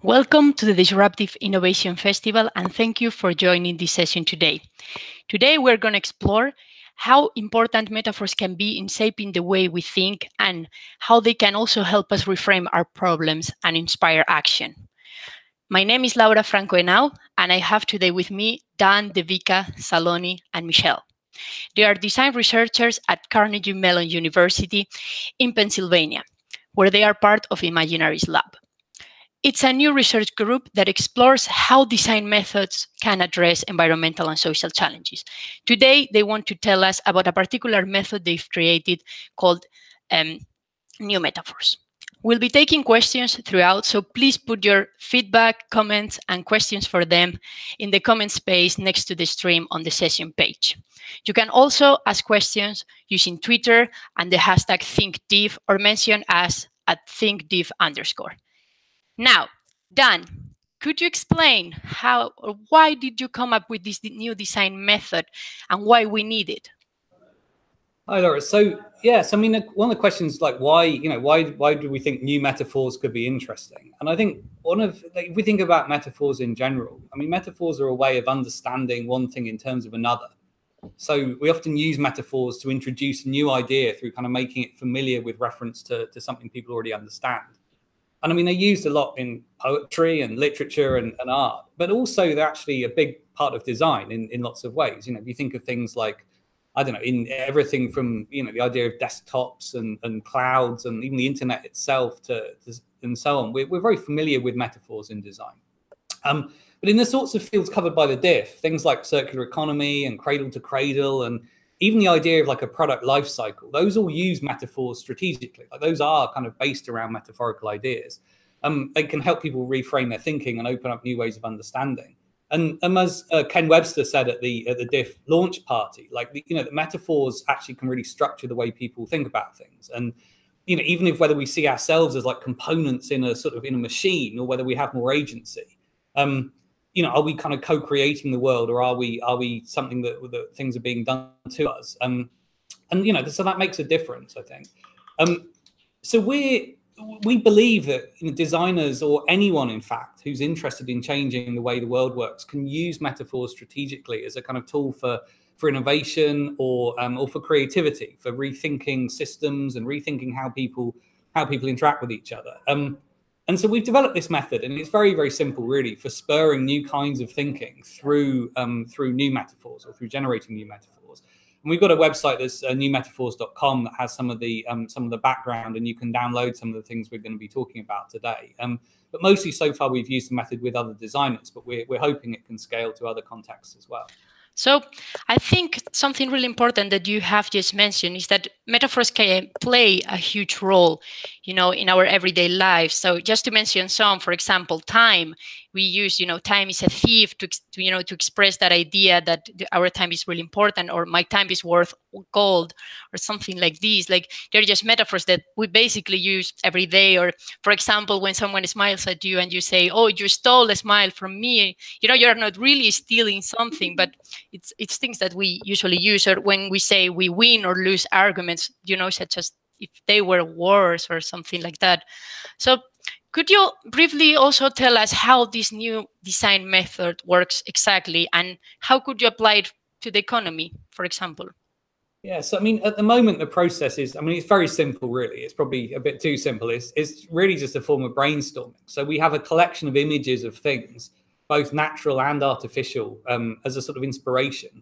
Welcome to the Disruptive Innovation Festival, and thank you for joining this session today. Today, we're going to explore how important metaphors can be in shaping the way we think and how they can also help us reframe our problems and inspire action. My name is Laura Franco Henao, and I have today with me Dan, Devika, Saloni, and Michelle. They are design researchers at Carnegie Mellon University in Pennsylvania, where they are part of Imaginaries Lab. It's a new research group that explores how design methods can address environmental and social challenges. Today, they want to tell us about a particular method they've created called New Metaphors. We'll be taking questions throughout, so please put your feedback, comments, and questions for them in the comment space next to the stream on the session page. You can also ask questions using Twitter and the hashtag ThinkDiff or mention us at ThinkDiff_. Now, Dan, could you explain how or why did you come up with this new design method and why we need it? Hi, Laura. So, yes, I mean, one of the questions like why do we think new metaphors could be interesting? And I think if we think about metaphors in general, I mean, metaphors are a way of understanding one thing in terms of another. So we often use metaphors to introduce a new idea through kind of making it familiar with reference to something people already understand. And I mean, they're used a lot in poetry and literature and art, but also they're actually a big part of design in lots of ways. You know, if you think of things like, I don't know, in everything from, the idea of desktops and clouds and even the internet itself and so on, we're very familiar with metaphors in design. But in the sorts of fields covered by the DIF, things like circular economy and cradle to cradle and even the idea of like a product life cycle, those all use metaphors strategically. Like those are kind of based around metaphorical ideas. They can help people reframe their thinking and open up new ways of understanding. And as Ken Webster said at the DIF launch party, like the metaphors actually can really structure the way people think about things. And even if whether we see ourselves as like components in a machine or whether we have more agency, are we kind of co-creating the world, or are we something that things are being done to us? So that makes a difference, I think. So we believe that designers or anyone, in fact, who's interested in changing the way the world works can use metaphors strategically as a kind of tool for innovation or for creativity, for rethinking systems and rethinking how people interact with each other. And so we've developed this method, and it's very, very simple, really, for spurring new kinds of thinking through new metaphors or through generating new metaphors. And we've got a website that's newmetaphors.com that has some of the background, and you can download some of the things we're going to be talking about today. But mostly so far, we've used the method with other designers, but we're hoping it can scale to other contexts as well. So I think something really important that you have just mentioned is that metaphors can play a huge role, in our everyday lives. So just to mention some, for example, time. We use, time is a thief to express that idea that our time is really important, or my time is worth gold, or something like this. Like they're just metaphors that we basically use every day. Or, for example, when someone smiles at you and you say, "Oh, you stole a smile from me," you're not really stealing something, but it's things that we usually use. Or when we say we win or lose arguments, such as if they were wars or something like that. So could you briefly also tell us how this new design method works exactly, and how could you apply it to the economy, for example? Yeah, so I mean, at the moment, the process is, it's very simple, really. It's probably a bit too simple. It's really just a form of brainstorming. So we have a collection of images of things, both natural and artificial, as a sort of inspiration.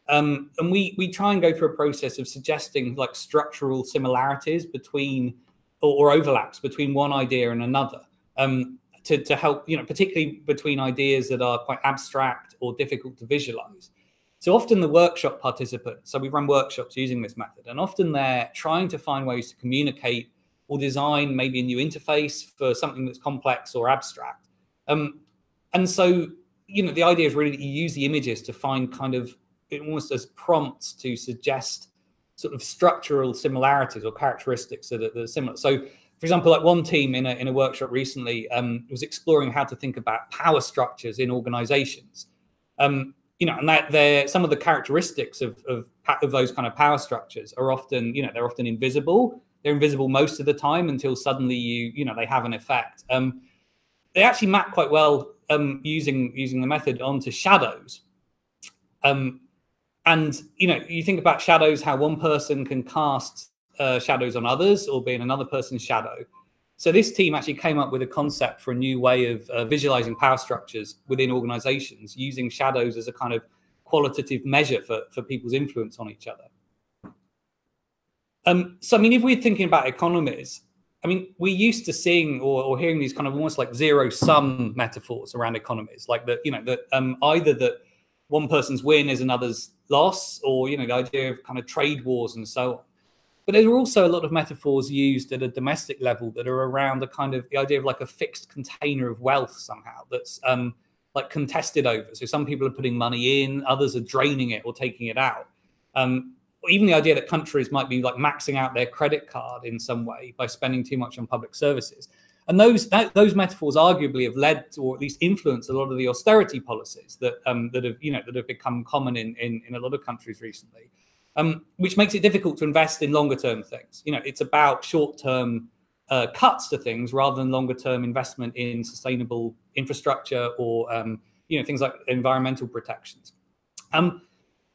And we try and go through a process of suggesting like structural similarities between or overlaps between one idea and another, to help, particularly between ideas that are quite abstract or difficult to visualize. So often the workshop participants, so we run workshops using this method, and often they're trying to find ways to communicate or design maybe a new interface for something that's complex or abstract. And so, the idea is really that you use the images to find kind of almost as prompts to suggest sort of structural similarities or characteristics that are similar. So, for example, like one team in a workshop recently was exploring how to think about power structures in organizations. And that some of the characteristics of those kind of power structures are often, they're often invisible. They're invisible most of the time until suddenly they have an effect. they actually map quite well using the method onto shadows. And you think about shadows, how one person can cast shadows on others or be in another person's shadow. So this team actually came up with a concept for a new way of visualizing power structures within organizations, using shadows as a kind of qualitative measure for people's influence on each other. So, I mean, if we're thinking about economies, I mean, we're used to seeing or hearing these kind of almost like zero-sum metaphors around economies, like that, either that one person's win is another's loss, or, the idea of kind of trade wars and so on. But there are also a lot of metaphors used at a domestic level that are around the idea of like a fixed container of wealth somehow that's like contested over. So some people are putting money in, others are draining it or taking it out. Even the idea that countries might be like maxing out their credit card in some way by spending too much on public services. And those metaphors arguably have led to, or at least influenced, a lot of the austerity policies that have become common in a lot of countries recently, which makes it difficult to invest in longer term things. It's about short term cuts to things rather than longer term investment in sustainable infrastructure or things like environmental protections.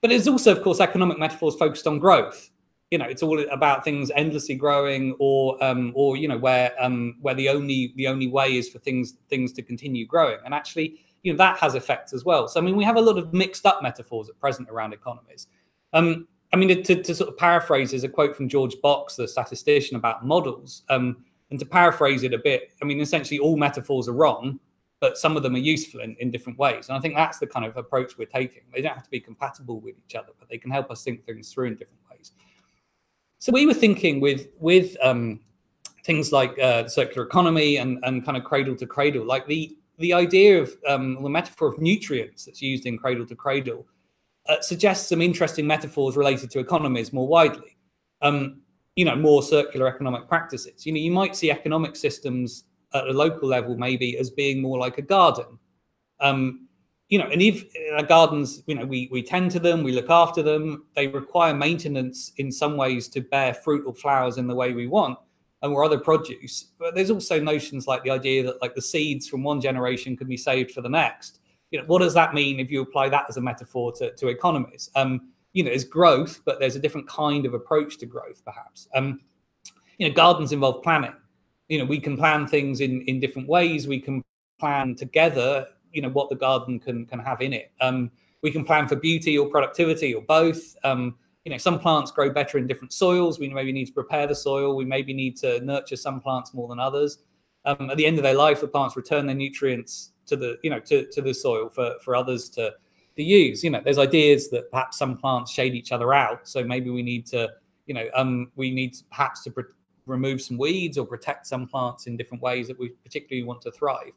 But there's also, of course, economic metaphors focused on growth. It's all about things endlessly growing, or where the only way is for things to continue growing. And actually, that has effects as well. So I mean, we have a lot of mixed up metaphors at present around economies. I mean, to sort of paraphrase, there's a quote from George Box, the statistician, about models. And to paraphrase it a bit, I mean, essentially all metaphors are wrong, but some of them are useful in different ways. And I think that's the kind of approach we're taking. They don't have to be compatible with each other, but they can help us think things through in different ways. So we were thinking with things like the circular economy and kind of cradle to cradle, like the idea of the metaphor of nutrients that's used in cradle to cradle suggests some interesting metaphors related to economies more widely. More circular economic practices. You might see economic systems at a local level maybe as being more like a garden. And if gardens, we tend to them, we look after them, they require maintenance in some ways to bear fruit or flowers in the way we want, or other produce. But there's also notions like the idea that like the seeds from one generation can be saved for the next. What does that mean if you apply that as a metaphor to economies? There's growth, but there's a different kind of approach to growth, perhaps. Gardens involve planning. We can plan things in different ways. We can plan together, what the garden can have in it. We can plan for beauty or productivity or both. Some plants grow better in different soils. We maybe need to prepare the soil. We maybe need to nurture some plants more than others. At the end of their life, the plants return their nutrients to the soil for others to use. There's ideas that perhaps some plants shade each other out. So maybe we need to, perhaps to remove some weeds or protect some plants in different ways that we particularly want to thrive.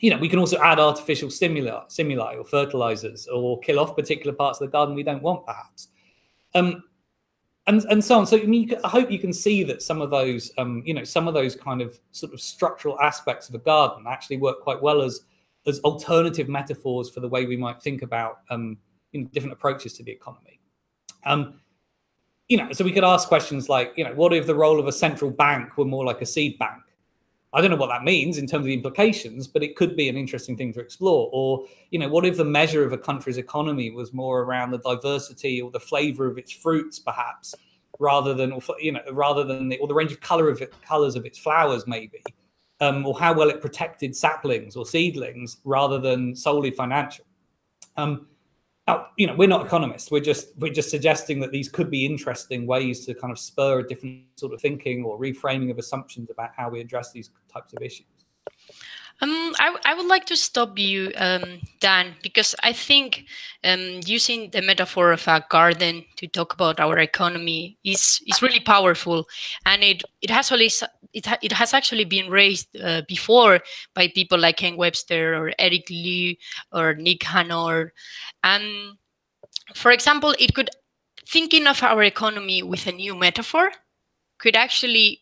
We can also add artificial stimuli or fertilizers, or kill off particular parts of the garden we don't want, perhaps. And so on. So I mean, I hope you can see that some of those, some of those kind of sort of structural aspects of a garden actually work quite well as alternative metaphors for the way we might think about different approaches to the economy. So we could ask questions like, what if the role of a central bank were more like a seed bank? I don't know what that means in terms of the implications, but it could be an interesting thing to explore. Or, what if the measure of a country's economy was more around the diversity or the flavor of its fruits, perhaps, rather than the range of colors of its flowers, maybe, or how well it protected saplings or seedlings rather than solely financial. Now, we're not economists. We're just suggesting that these could be interesting ways to kind of spur a different sort of thinking or reframing of assumptions about how we address these types of issues. I would like to stop you, Dan, because I think using the metaphor of a garden to talk about our economy is really powerful, and it has actually been raised before by people like Ken Webster or Eric Liu or Nick Hanor. And for example, thinking of our economy with a new metaphor could actually,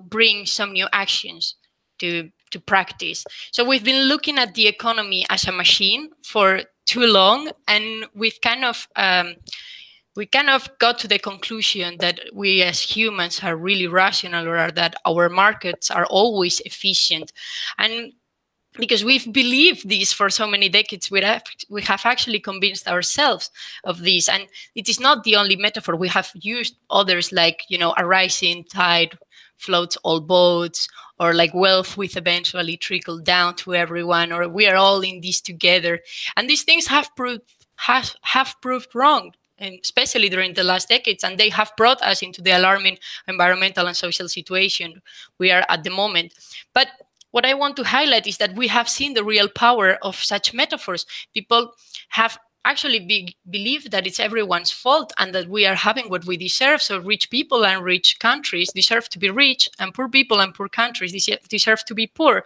bring some new actions to practice. So we've been looking at the economy as a machine for too long, and we've kind of we kind of got to the conclusion that we as humans are really rational, or that our markets are always efficient. And because we've believed this for so many decades, we have actually convinced ourselves of this. And it is not the only metaphor. We have used others like, a rising tide floats all boats, or like wealth will eventually trickle down to everyone, or we are all in this together. And these things have proved wrong, and especially during the last decades, and they have brought us into the alarming environmental and social situation we are at the moment. But what I want to highlight is that we have seen the real power of such metaphors. People have actually believed that it's everyone's fault and that we are having what we deserve. So rich people and rich countries deserve to be rich, and poor people and poor countries deserve to be poor.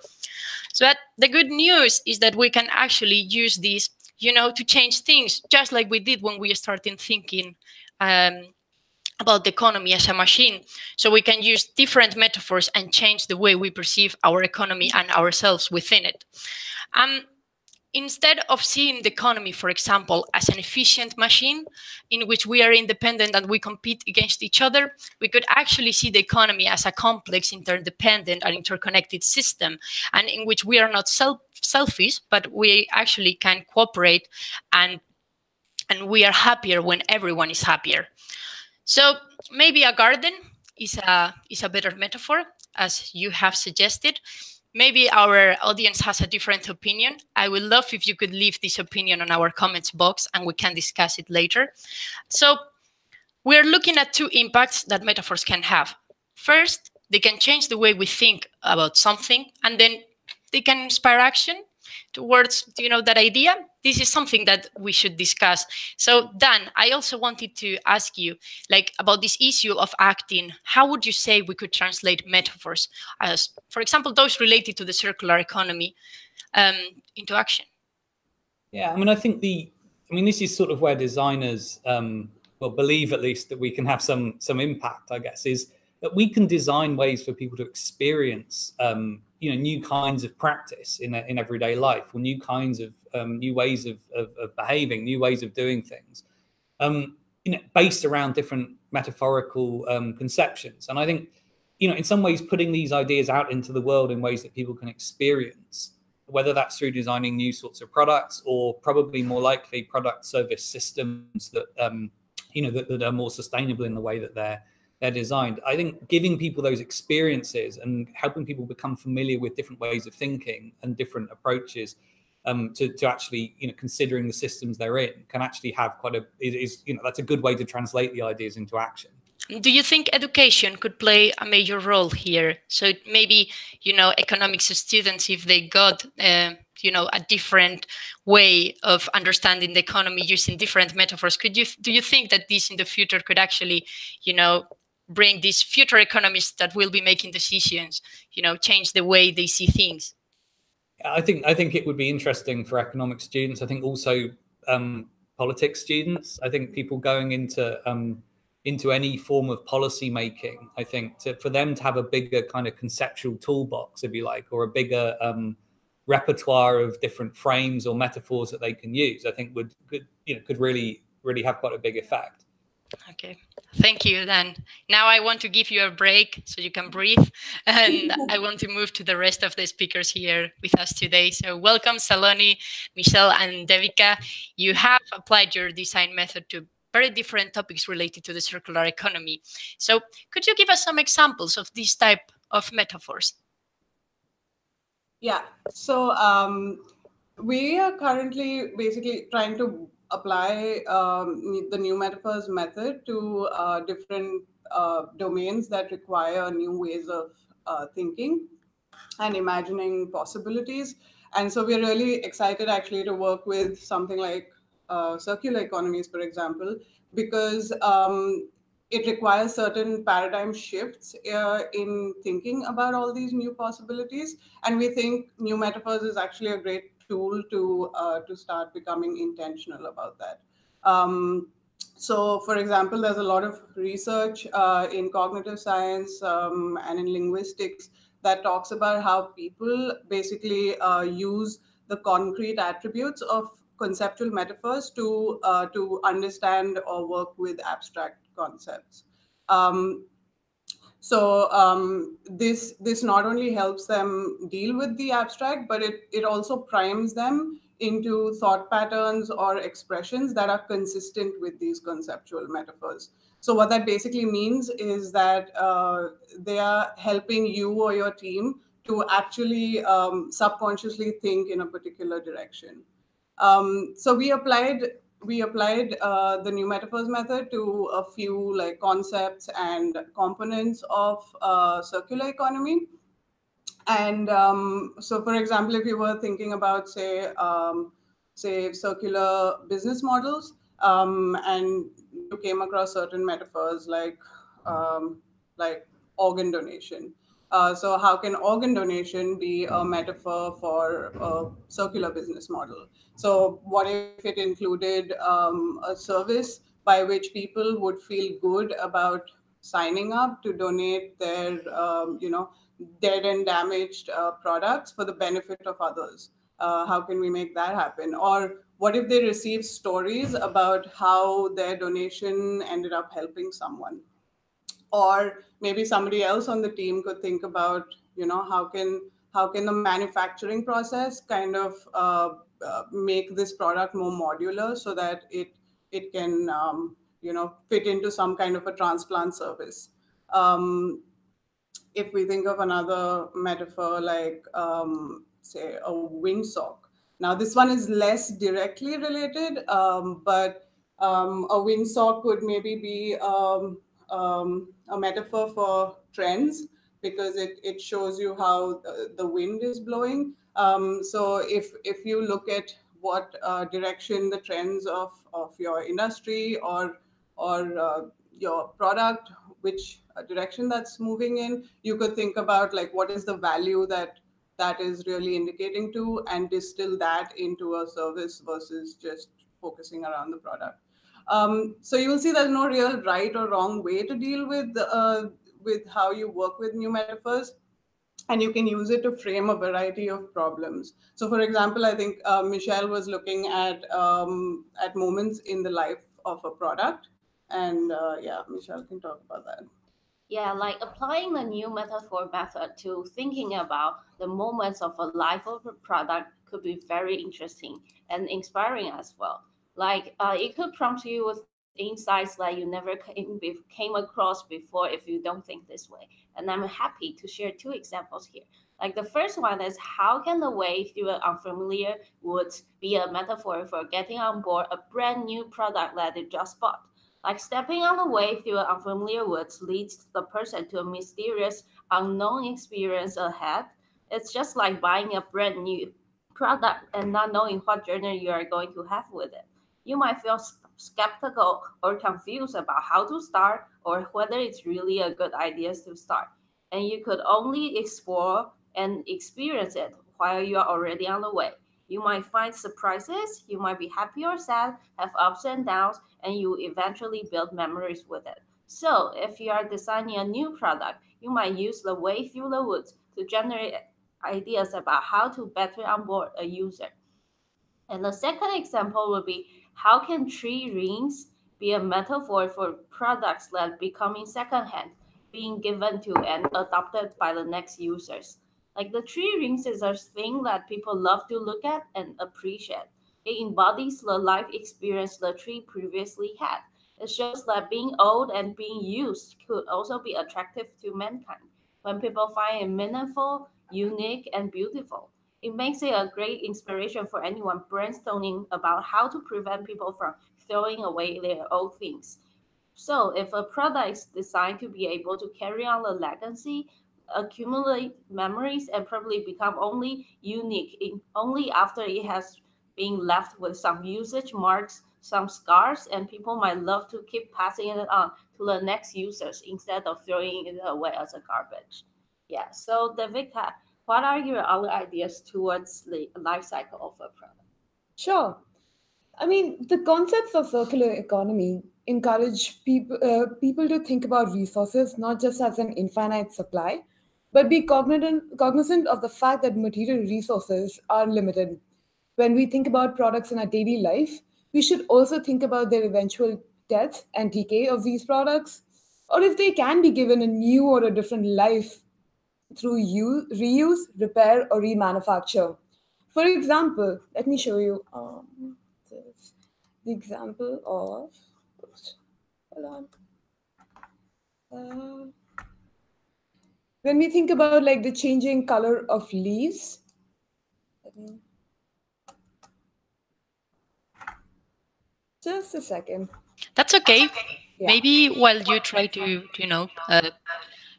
So that the good news is that we can actually use this, to change things, just like we did when we started thinking about the economy as a machine. So we can use different metaphors and change the way we perceive our economy and ourselves within it. Instead of seeing the economy, for example, as an efficient machine in which we are independent and we compete against each other, we could actually see the economy as a complex, interdependent, and interconnected system, and in which we are not selfish, but we actually can cooperate, and we are happier when everyone is happier. So maybe a garden is a better metaphor, as you have suggested. Maybe our audience has a different opinion. I would love if you could leave this opinion on our comments box and we can discuss it later. So we're looking at two impacts that metaphors can have. First, they can change the way we think about something, and then they can inspire action towards, that idea. This is something that we should discuss. So Dan, I also wanted to ask you, about this issue of acting. How would you say we could translate metaphors as, for example, those related to the circular economy into action? Yeah, I think this is sort of where designers believe, at least, that we can have some impact, I guess, is that we can design ways for people to experience new kinds of practice in everyday life, or new kinds of new ways of behaving, new ways of doing things, based around different metaphorical conceptions. And I think, in some ways, putting these ideas out into the world in ways that people can experience, whether that's through designing new sorts of products, or probably more likely product service systems that that are more sustainable in the way that they're designed. I think giving people those experiences and helping people become familiar with different ways of thinking and different approaches to actually, considering the systems they're in, can actually have that's a good way to translate the ideas into action. Do you think education could play a major role here? So maybe, economics students, if they got, a different way of understanding the economy using different metaphors, do you think that this in the future could actually, bring these future economists that will be making decisions, change the way they see things? I think it would be interesting for economics students. I think also politics students. I think people going into any form of policy making, I think for them to have a bigger kind of conceptual toolbox, if you like, or a bigger repertoire of different frames or metaphors that they can use, I think could really have quite a big effect. Okay, thank you, Dan. Now I want to give you a break so you can breathe, and I want to move to the rest of the speakers here with us today. So welcome, Saloni, Michelle, and Devika. You have applied your design method to very different topics related to the circular economy. So could you give us some examples of this type of metaphors? Yeah, so we are currently basically trying to apply the new metaphors method to different domains that require new ways of thinking and imagining possibilities. And so we're really excited actually to work with something like circular economies, for example, because it requires certain paradigm shifts in thinking about all these new possibilities. And we think new metaphors is actually a great tool to start becoming intentional about that. So, for example, there's a lot of research in cognitive science and in linguistics that talks about how people basically use the concrete attributes of conceptual metaphors to understand or work with abstract concepts. This not only helps them deal with the abstract, but it also primes them into thought patterns or expressions that are consistent with these conceptual metaphors. So what that basically means is that they are helping you or your team to actually subconsciously think in a particular direction. So we applied the new metaphors method to a few like concepts and components of circular economy. And so, for example, if you were thinking about, say circular business models, and you came across certain metaphors like organ donation. So how can organ donation be a metaphor for a circular business model? So what if it included a service by which people would feel good about signing up to donate their, dead and damaged products for the benefit of others? How can we make that happen? Or what if they receive stories about how their donation ended up helping someone? Or maybe somebody else on the team could think about, how can the manufacturing process kind of make this product more modular so that it can fit into some kind of a transplant service. If we think of another metaphor like say a windsock. Now this one is less directly related, but a windsock could maybe be a metaphor for trends, because it shows you how the wind is blowing. So if you look at what direction the trends of your industry or your product, which direction that's moving in, you could think about like what is the value that is really indicating to, and distill that into a service versus just focusing around the product. So you will see there's no real right or wrong way to deal with how you work with new metaphors, and you can use it to frame a variety of problems. So, for example, I think Michelle was looking at moments in the life of a product, and yeah, Michelle can talk about that. Yeah, like applying the new metaphor method to thinking about the moments of a life of a product could be very interesting and inspiring as well. Like it could prompt you with insights that you never came across before if you don't think this way. And I'm happy to share two examples here. Like the first one is, how can the way through an unfamiliar woods be a metaphor for getting on board a brand new product that you just bought? Like stepping on the way through an unfamiliar woods leads the person to a mysterious, unknown experience ahead. It's just like buying a brand new product and not knowing what journey you are going to have with it. You might feel skeptical or confused about how to start or whether it's really a good idea to start. And you could only explore and experience it while you are already on the way. You might find surprises, you might be happy or sad, have ups and downs, and you eventually build memories with it. So, if you are designing a new product, you might use the way through the woods to generate ideas about how to better onboard a user. And the second example would be, how can tree rings be a metaphor for products that becoming secondhand, being given to and adopted by the next users? Like the tree rings is a thing that people love to look at and appreciate. It embodies the life experience the tree previously had. It shows that being old and being used could also be attractive to mankind when people find it meaningful, unique, and beautiful. It makes it a great inspiration for anyone brainstorming about how to prevent people from throwing away their old things. So, if a product is designed to be able to carry on the legacy, accumulate memories, and probably become only unique only after it has been left with some usage marks, some scars, and people might love to keep passing it on to the next users instead of throwing it away as a garbage. Yeah, so Devika, what are your other ideas towards the life cycle of a product? Sure. I mean, the concepts of circular economy encourage people to think about resources not just as an infinite supply, but be cognizant of the fact that material resources are limited. when we think about products in our daily life, we should also think about their eventual death and decay of these products, or if they can be given a new or a different life through reuse, repair, or remanufacture. For example, let me show you the example of, oops, hold on. When we think about like the changing color of leaves, just a second. That's okay. Yeah. Maybe while you try to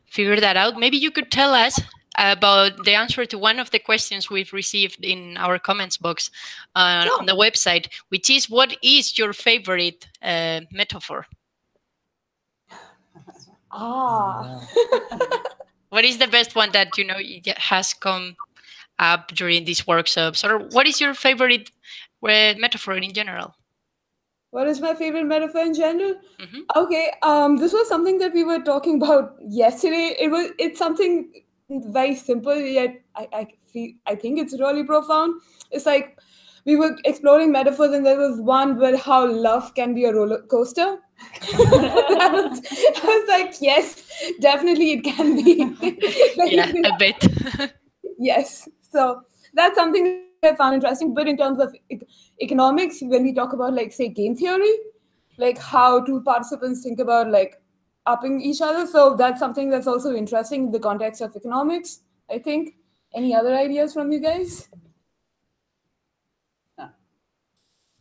figure that out, maybe you could tell us about the answer to one of the questions we've received in our comments box on the website, which is, what is your favorite metaphor? What is the best one that has come up during these workshops, or what is your favorite metaphor in general? What is my favorite metaphor in general? Mm-hmm. Okay, this was something that we were talking about yesterday. It's something very simple, yet I think it's really profound. It's like we were exploring metaphors, and there was one where how love can be a roller coaster. I was like, yes, definitely it can be. Yeah, I bet. Yes, so that's something I found interesting. But in terms of economics, when we talk about, like, say, game theory, like how two participants think about like upping each other, so that's something that's also interesting in the context of economics, I think. Any other ideas from you guys?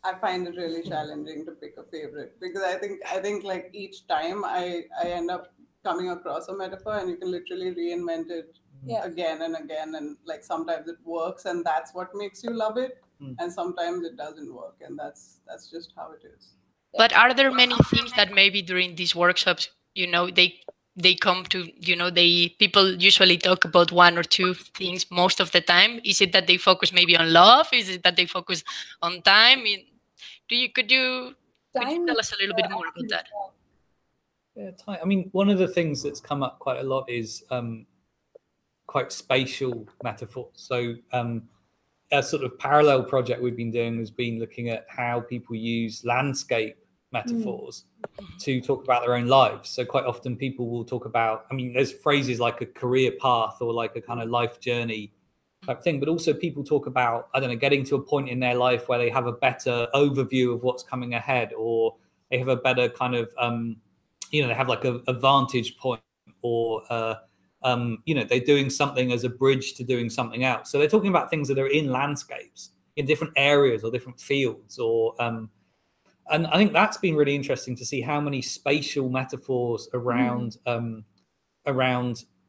I find it really challenging to pick a favorite, because I think like each time I end up coming across a metaphor, and you can literally reinvent it again and again, and like sometimes it works and that's what makes you love it, and sometimes it doesn't work, and that's just how it is. But are there many things that maybe during these workshops, they come to, people usually talk about one or two things most of the time? Is it that they focus maybe on love? Is it that they focus on time? Could you tell us a little bit more about that? Yeah, time. I mean, one of the things that's come up quite a lot is quite spatial metaphors. So a sort of parallel project we've been doing has been looking at how people use landscape metaphors to talk about their own lives. So quite often people will talk about, I mean, there's phrases like a career path or like a kind of life journey type thing, but also people talk about, I don't know, getting to a point in their life where they have a better overview of what's coming ahead, or they have a better kind of, they have like a vantage point, or they're doing something as a bridge to doing something else. So they're talking about things that are in landscapes, in different areas or different fields, or and I think that's been really interesting to see how many spatial metaphors around in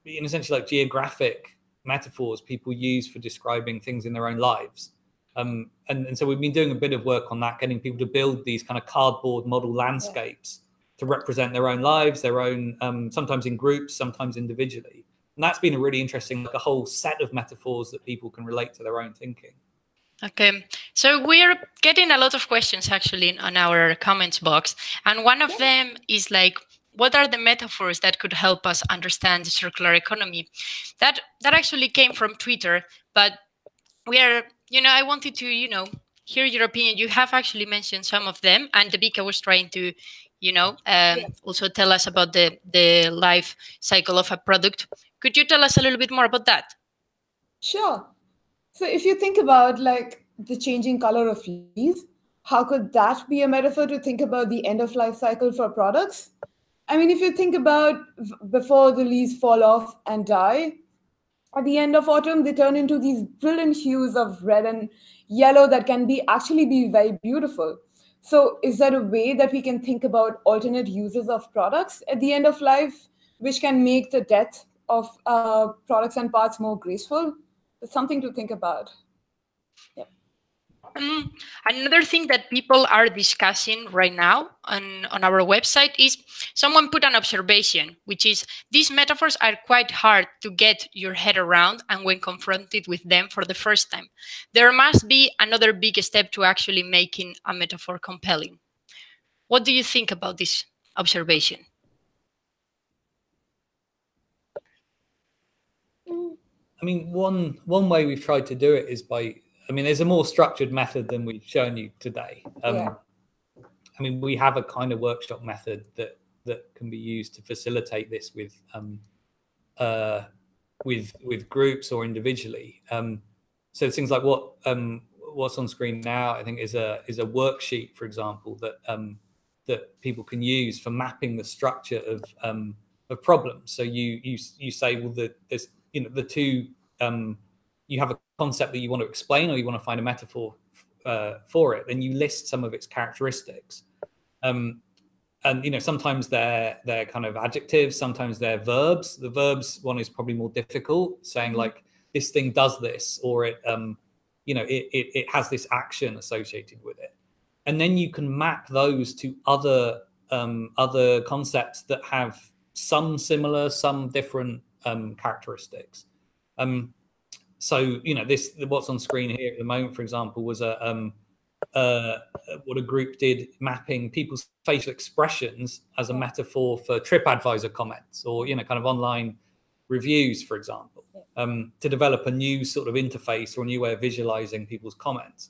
essentially like geographic metaphors people use for describing things in their own lives. And so we've been doing a bit of work on that, getting people to build these kind of cardboard model landscapes to represent their own lives, their own, sometimes in groups, sometimes individually. And that's been a really interesting, like a whole set of metaphors that people can relate to their own thinking. Okay, so we're getting a lot of questions actually on our comments box. And one of them is like, what are the metaphors that could help us understand the circular economy? That actually came from Twitter, but we are, I wanted to, hear your opinion. You have actually mentioned some of them, and Devika was trying to, also tell us about the life cycle of a product. Could you tell us a little bit more about that? Sure. So if you think about like the changing color of leaves, how could that be a metaphor to think about the end of life cycle for products? I mean, if you think about before the leaves fall off and die, at the end of autumn, they turn into these brilliant hues of red and yellow that can actually be very beautiful. So is there a way that we can think about alternate uses of products at the end of life, which can make the death of products and parts more graceful? It's something to think about. Yep. Another thing that people are discussing right now on our website is someone put an observation, which is these metaphors are quite hard to get your head around, and when confronted with them for the first time, there must be another big step to actually making a metaphor compelling. What do you think about this observation? I mean, one way we've tried to do it is by I mean, there's a more structured method than we've shown you today. Yeah. I mean, we have a kind of workshop method that can be used to facilitate this with groups or individually. So things like what's on screen now, I think, is a worksheet, for example, that people can use for mapping the structure of problems. So you say, well, there's the two, you have a concept that you want to explain, or you want to find a metaphor for it, then you list some of its characteristics. And sometimes they're kind of adjectives, sometimes they're verbs. The verbs one is probably more difficult, saying like this thing does this, or it has this action associated with it. And then you can map those to other concepts that have some similar, some different characteristics. So this, what's on screen here at the moment, for example, was what a group did, mapping people's facial expressions as a metaphor for TripAdvisor comments, or kind of online reviews, for example, to develop a new sort of interface or a new way of visualizing people's comments.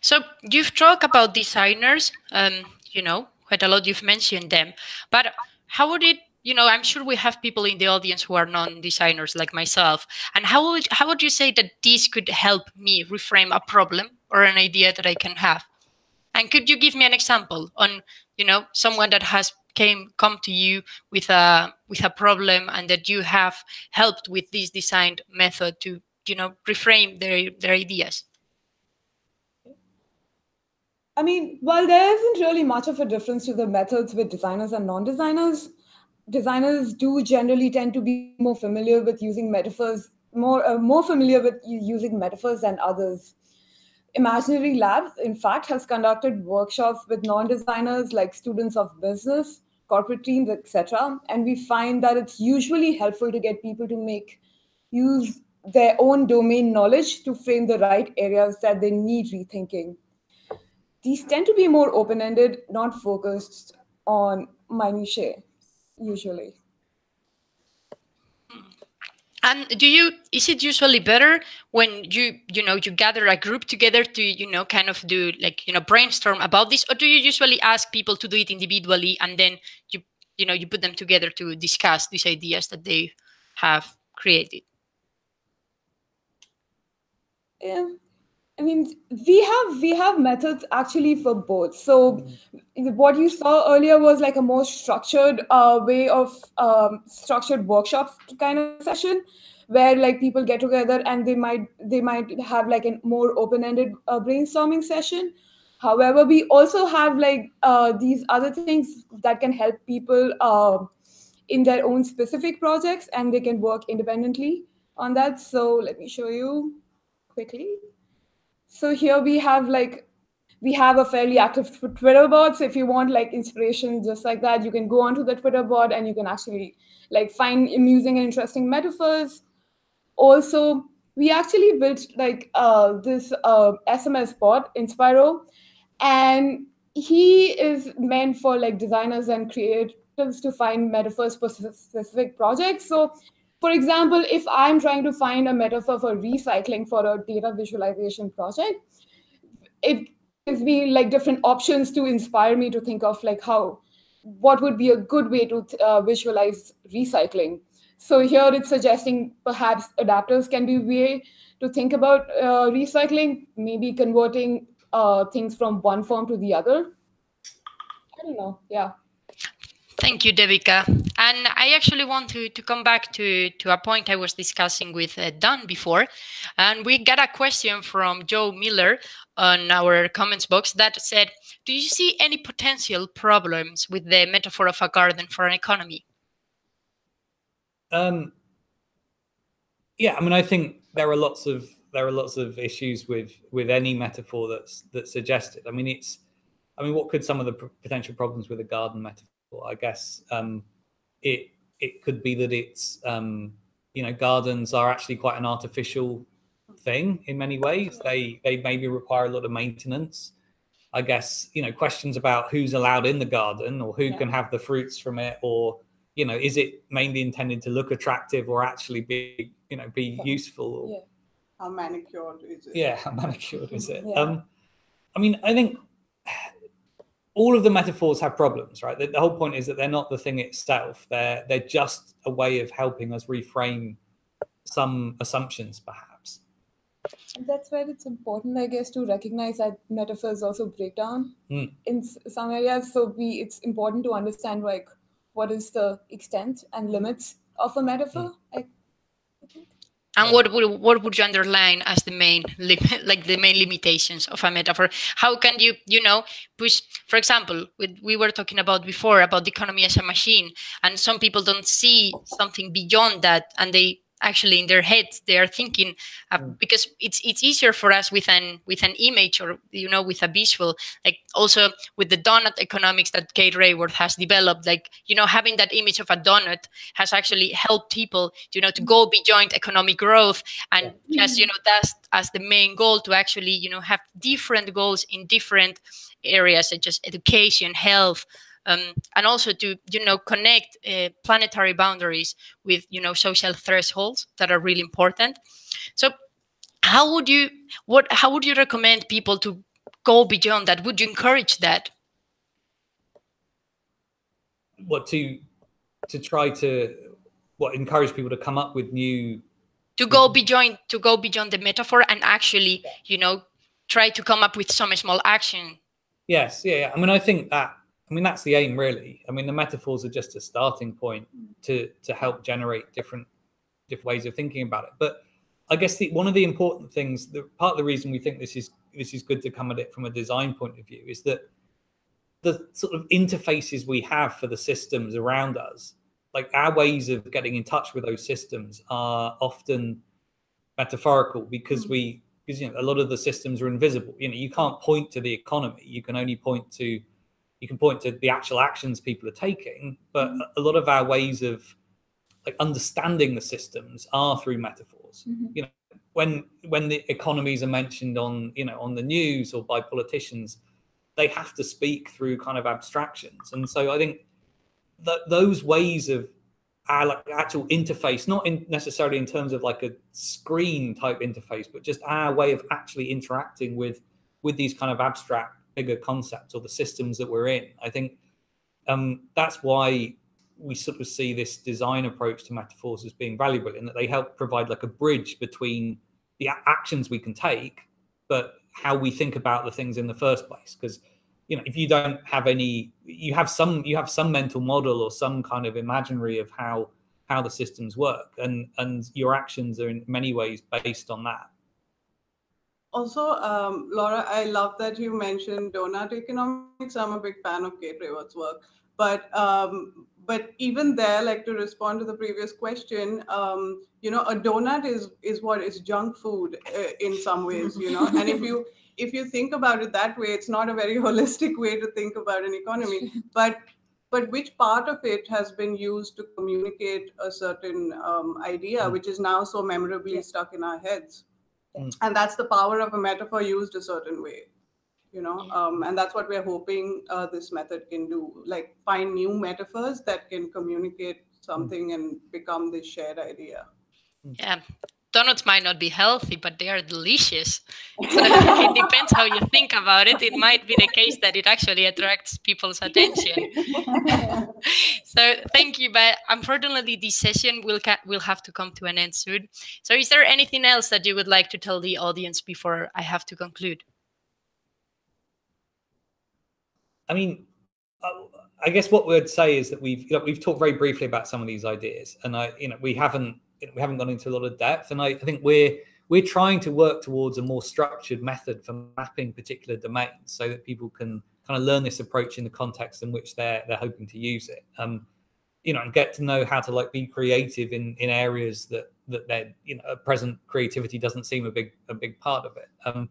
So you've talked about designers, quite a lot, you've mentioned them, but how would it, I'm sure we have people in the audience who are non-designers like myself. And how would you say that this could help me reframe a problem or an idea that I can have? And could you give me an example on, someone that has come to you with a problem, and that you have helped with this designed method to, reframe their ideas? I mean, while there isn't really much of a difference to the methods with designers and non-designers, designers do generally tend to be more familiar with using metaphors, more familiar with using metaphors than others. Imaginary Labs, in fact, has conducted workshops with non-designers like students of business, corporate teams, etc. And we find that it's usually helpful to get people to use their own domain knowledge to frame the right areas that they need rethinking. These tend to be more open-ended, not focused on minutiae, usually. And is it usually better when you gather a group together to, kind of do like, brainstorm about this, or do you usually ask people to do it individually, and then you put them together to discuss these ideas that they have created? Yeah. I mean, we have methods actually for both. So what you saw earlier was like a more structured way of structured workshops kind of session, where like people get together and they might have like a more open-ended brainstorming session. However, we also have like these other things that can help people in their own specific projects, and they can work independently on that. So let me show you quickly. So here we have a fairly active Twitter board. So if you want like inspiration just like that, you can go onto the Twitter board and you can actually like find amusing and interesting metaphors. Also, we actually built like this SMS bot, Inspiro, and he is meant for like designers and creatives to find metaphors for specific projects. So for example, if I'm trying to find a metaphor for recycling for a data visualization project, it gives me like different options to inspire me to think of like what would be a good way to visualize recycling. So here it's suggesting perhaps adapters can be a way to think about recycling, maybe converting things from one form to the other. I don't know, yeah. Thank you, Devika. And I actually want to come back to a point I was discussing with Don before. And we got a question from Joe Miller on our comments box that said, do you see any potential problems with the metaphor of a garden for an economy? Yeah, I mean, I think there are lots of issues with any metaphor that's suggested. I mean, what could some of the potential problems with a garden metaphor? I guess it could be that it's gardens are actually quite an artificial thing in many ways. They maybe require a lot of maintenance. I guess questions about who's allowed in the garden, or who can have the fruits from it, or is it mainly intended to look attractive or actually be useful? Or, how manicured is it? Yeah, how manicured is it? Yeah. I mean, I think all of the metaphors have problems, right? The whole point is that they're not the thing itself. They're just a way of helping us reframe some assumptions, perhaps. And that's where it's important, I guess, to recognize that metaphors also break down in some areas. So it's important to understand like what is the extent and limits of a metaphor. I think. And what would you underline as the main the main limitations of a metaphor? How can you push? For example, we were talking about before about the economy as a machine, and some people don't see something beyond that, and they actually in their heads they are thinking because it's easier for us with an image or with a visual, like also with the donut economics that Kate Rayworth has developed, like having that image of a donut has actually helped people to go beyond economic growth and just that's as the main goal to actually have different goals in different areas such as education, health, and also to connect planetary boundaries with social thresholds that are really important. So how would you recommend people to go beyond that? Would you encourage that? What to try to encourage people to come up with new to go beyond the metaphor and actually try to come up with some small action. Yes, yeah. I mean, I think that's the aim, really. I mean, the metaphors are just a starting point to help generate different ways of thinking about it. But I guess one of the important things, part of the reason we think this is good to come at it from a design point of view, is that the sort of interfaces we have for the systems around us, like our ways of getting in touch with those systems, are often metaphorical because a lot of the systems are invisible. You can't point to the economy. You can only point to the actual actions people are taking, but a lot of our ways of understanding the systems are through metaphors. When the economies are mentioned on the news or by politicians, they have to speak through kind of abstractions. And so I think that those ways of our actual interface, not necessarily in terms of like a screen type interface, but just our way of actually interacting with these kind of abstract bigger concepts or the systems that we're in. I think that's why we sort of see this design approach to metaphors as being valuable, in that they help provide like a bridge between the actions we can take, but how we think about the things in the first place. Because if you don't have any, you have some mental model or some kind of imaginary of how the systems work, and your actions are in many ways based on that. Also, Laura, I love that you mentioned donut economics. I'm a big fan of Kate Rayworth's work, but even there, like to respond to the previous question, a donut is what is junk food in some ways, and if you think about it that way, it's not a very holistic way to think about an economy, but which part of it has been used to communicate a certain idea, which is now so memorably stuck in our heads. And that's the power of a metaphor used a certain way, and that's what we're hoping this method can do, like find new metaphors that can communicate something and become this shared idea. Yeah. Donuts might not be healthy, but they are delicious. So it depends how you think about it. It might be the case that it actually attracts people's attention. So thank you, but unfortunately this session will have to come to an end soon. So is there anything else that you would like to tell the audience before I have to conclude? I mean, I guess what we'd say is that we've talked very briefly about some of these ideas, and we haven't gone into a lot of depth, and I think we're trying to work towards a more structured method for mapping particular domains so that people can kind of learn this approach in the context in which they're hoping to use it, and get to know how to be creative in areas that their present creativity doesn't seem a big part of it.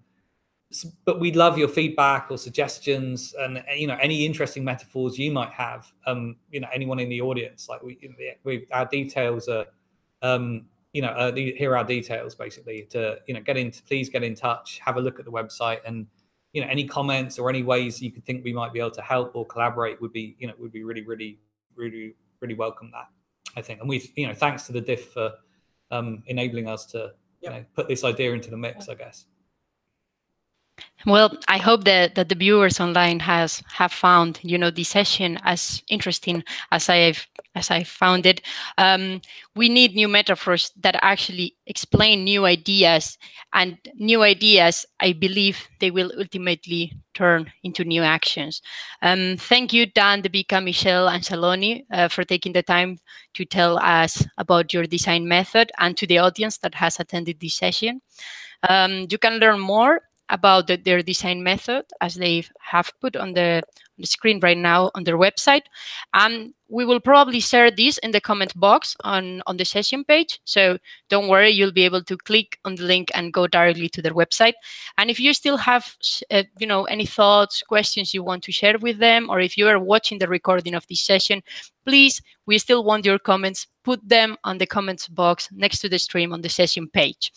But we'd love your feedback or suggestions, and any interesting metaphors you might have. Anyone in the audience, our details are. Here are our details basically to please get in touch, have a look at the website, and any comments or any ways you could think we might be able to help or collaborate would be really, really, really really welcome that, I think. And we've, thanks to the DIF for enabling us to put this idea into the mix, I guess. Well, I hope that the viewers online have found, this session as interesting as I found it. We need new metaphors that actually explain new ideas, and new ideas, I believe, they will ultimately turn into new actions. Thank you, Dan, Devika, Michelle, and Saloni, for taking the time to tell us about your design method, and to the audience that has attended this session. You can learn more about their design method, as they have put on the screen right now on their website. We will probably share this in the comment box on the session page. So don't worry, you'll be able to click on the link and go directly to their website. And if you still have, any thoughts, questions you want to share with them, or if you are watching the recording of this session, please, we still want your comments. Put them on the comments box next to the stream on the session page.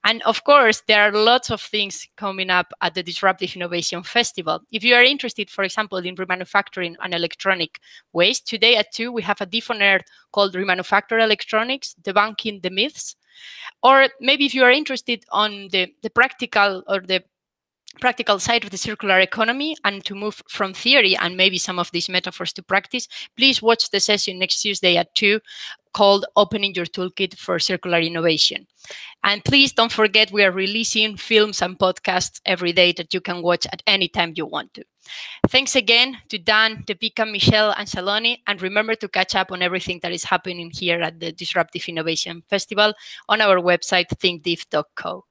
And of course, there are lots of things coming up at the Disruptive Innovation Festival. If you are interested, for example, in remanufacturing and electronic waste, today at 2, we have a DIF on Earth called Remanufacture Electronics, Debunking the Myths. Or maybe if you are interested on the practical or the practical side of the circular economy, and to move from theory and maybe some of these metaphors to practice, please watch the session next Tuesday at 2 called Opening Your Toolkit for Circular Innovation. And please don't forget, we are releasing films and podcasts every day that you can watch at any time you want to. Thanks again to Dan, Devika, Michelle, and Saloni, and remember to catch up on everything that is happening here at the Disruptive Innovation Festival on our website, thinkdif.co.